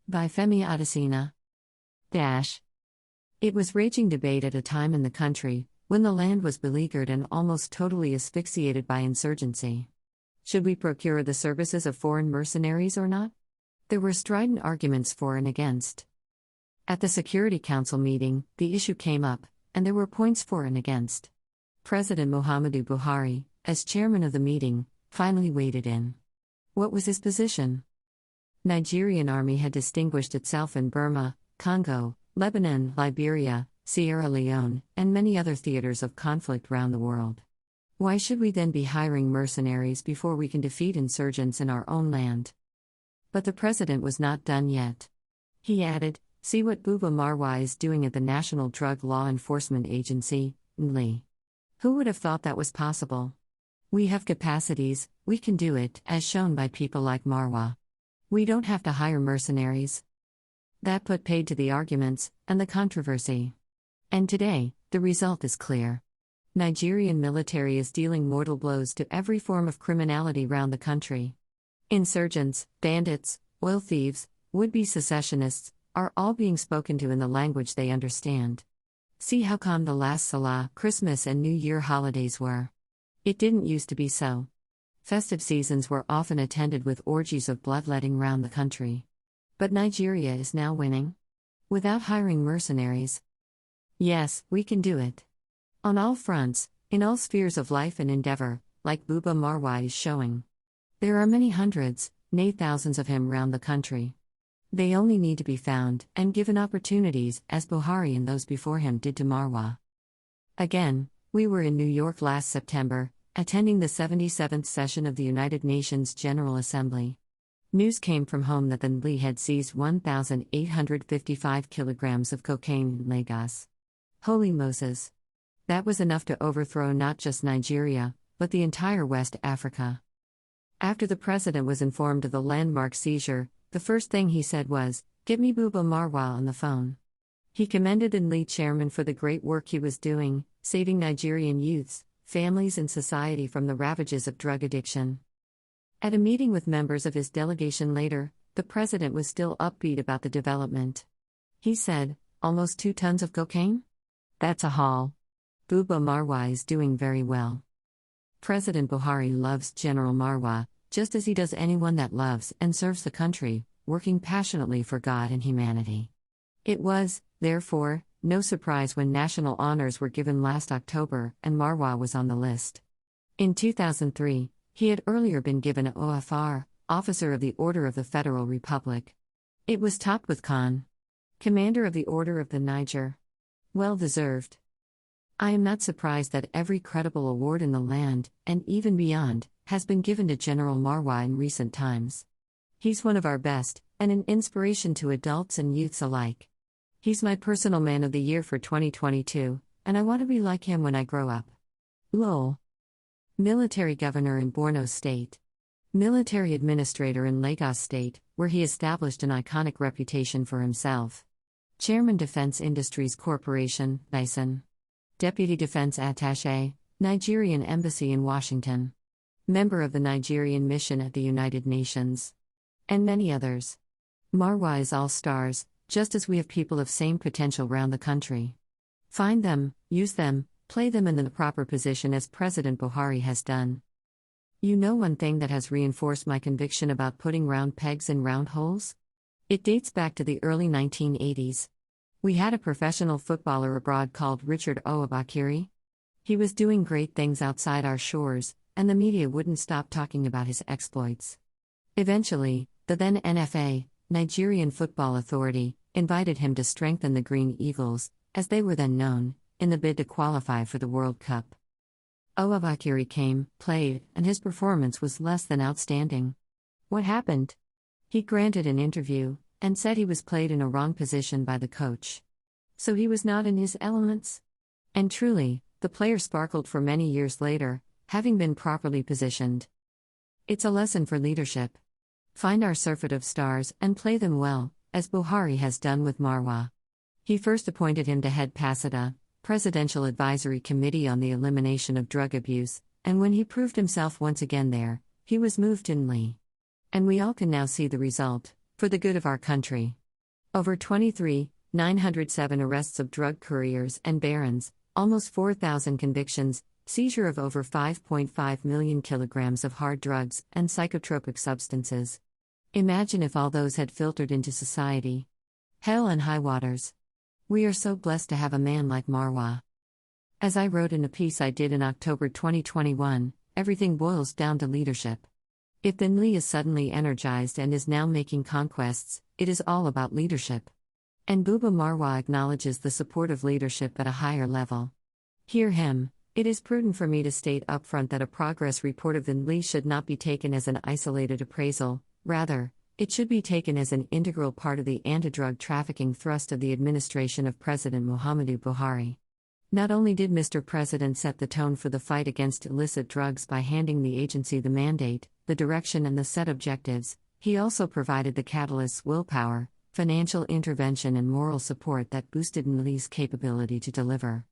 By Femi Adesina. It was raging debate at a time in the country when the land was beleaguered and almost totally asphyxiated by insurgency. Should we procure the services of foreign mercenaries or not? There were strident arguments for and against. At the Security Council meeting, the issue came up, and there were points for and against. President Muhammadu Buhari, as chairman of the meeting, finally waded in. What was his position? Nigerian army had distinguished itself in Burma, Congo, Lebanon, Liberia, Sierra Leone, and many other theaters of conflict round the world. Why should we then be hiring mercenaries before we can defeat insurgents in our own land? But the president was not done yet. He added, "See what Buba Marwa is doing at the National Drug Law Enforcement Agency, NDLEA. Who would have thought that was possible? We have capacities, we can do it, as shown by people like Marwa. We don't have to hire mercenaries." That put paid to the arguments and the controversy. And today, the result is clear. Nigerian military is dealing mortal blows to every form of criminality round the country. Insurgents, bandits, oil thieves, would-be secessionists, are all being spoken to in the language they understand. See how calm the last Salah, Christmas and New Year holidays were. It didn't used to be so. Festive seasons were often attended with orgies of bloodletting round the country. But Nigeria is now winning. Without hiring mercenaries. Yes, we can do it. On all fronts, in all spheres of life and endeavor, like Buba Marwa is showing. There are many hundreds, nay thousands of him round the country. They only need to be found and given opportunities, as Buhari and those before him did to Marwa. Again, we were in New York last September, attending the 77th session of the United Nations General Assembly. News came from home that the NDLEA had seized 1,855 kilograms of cocaine in Lagos. Holy Moses! That was enough to overthrow not just Nigeria, but the entire West Africa. After the president was informed of the landmark seizure, the first thing he said was, "Get me Buba Marwa on the phone." He commended the NDLEA chairman for the great work he was doing, saving Nigerian youths, families and society from the ravages of drug addiction. At a meeting with members of his delegation later, the president was still upbeat about the development. He said, "Almost 2 tons of cocaine? That's a haul. Buba Marwa is doing very well." President Buhari loves General Marwa, just as he does anyone that loves and serves the country, working passionately for God and humanity. It was, therefore, no surprise when national honors were given last October and Marwa was on the list. In 2003, he had earlier been given an OFR, Officer of the Order of the Federal Republic. It was topped with Khan, Commander of the Order of the Niger. Well deserved. I am not surprised that every credible award in the land, and even beyond, has been given to General Marwa in recent times. He's one of our best, and an inspiration to adults and youths alike. He's my personal man of the year for 2022, and I want to be like him when I grow up. Lol. Military governor in Borno State. Military administrator in Lagos State, where he established an iconic reputation for himself. Chairman Defense Industries Corporation, Bison. Deputy Defense Attaché, Nigerian Embassy in Washington. Member of the Nigerian Mission at the United Nations. And many others. Marwa is all stars, just as we have people of same potential round the country. Find them, use them, play them in the proper position as President Buhari has done. You know one thing that has reinforced my conviction about putting round pegs in round holes? It dates back to the early 1980s. We had a professional footballer abroad called Richard Owabakiri. He was doing great things outside our shores, and the media wouldn't stop talking about his exploits. Eventually, the then NFA, Nigerian Football Authority, invited him to strengthen the Green Eagles, as they were then known, in the bid to qualify for the World Cup. Owabakiri came, played, and his performance was less than outstanding. What happened? He granted an interview, and said he was played in a wrong position by the coach. So he was not in his elements? And truly, the player sparkled for many years later, having been properly positioned. It's a lesson for leadership. Find our surfeit of stars and play them well, as Buhari has done with Marwa. He first appointed him to head PASADA, Presidential Advisory Committee on the Elimination of Drug Abuse, and when he proved himself once again there, he was moved to NDLEA. And we all can now see the result, for the good of our country. Over 907 arrests of drug couriers and barons, almost 4,000 convictions, seizure of over 5.5 million kilograms of hard drugs and psychotropic substances. Imagine if all those had filtered into society. Hell and high waters. We are so blessed to have a man like Marwa. As I wrote in a piece I did in October 2021, everything boils down to leadership. If the NDLEA is suddenly energized and is now making conquests, it is all about leadership. And Buba Marwa acknowledges the support of leadership at a higher level. Hear him. It is prudent for me to state upfront that a progress report of the NDLEA should not be taken as an isolated appraisal, rather, it should be taken as an integral part of the anti-drug trafficking thrust of the administration of President Muhammadu Buhari. Not only did Mr. President set the tone for the fight against illicit drugs by handing the agency the mandate, the direction and the set objectives, he also provided the catalysts willpower, financial intervention and moral support that boosted NDLEA's capability to deliver.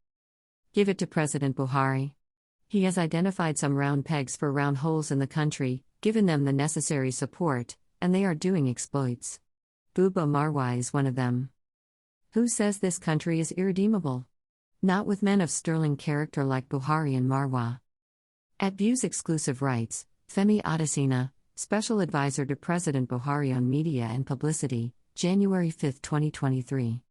Give it to President Buhari. He has identified some round pegs for round holes in the country, given them the necessary support, and they are doing exploits. Buba Marwa is one of them. Who says this country is irredeemable? Not with men of sterling character like Buhari and Marwa. At View's exclusive rights, Femi Adesina, Special Advisor to President Buhari on Media and Publicity, January 5, 2023.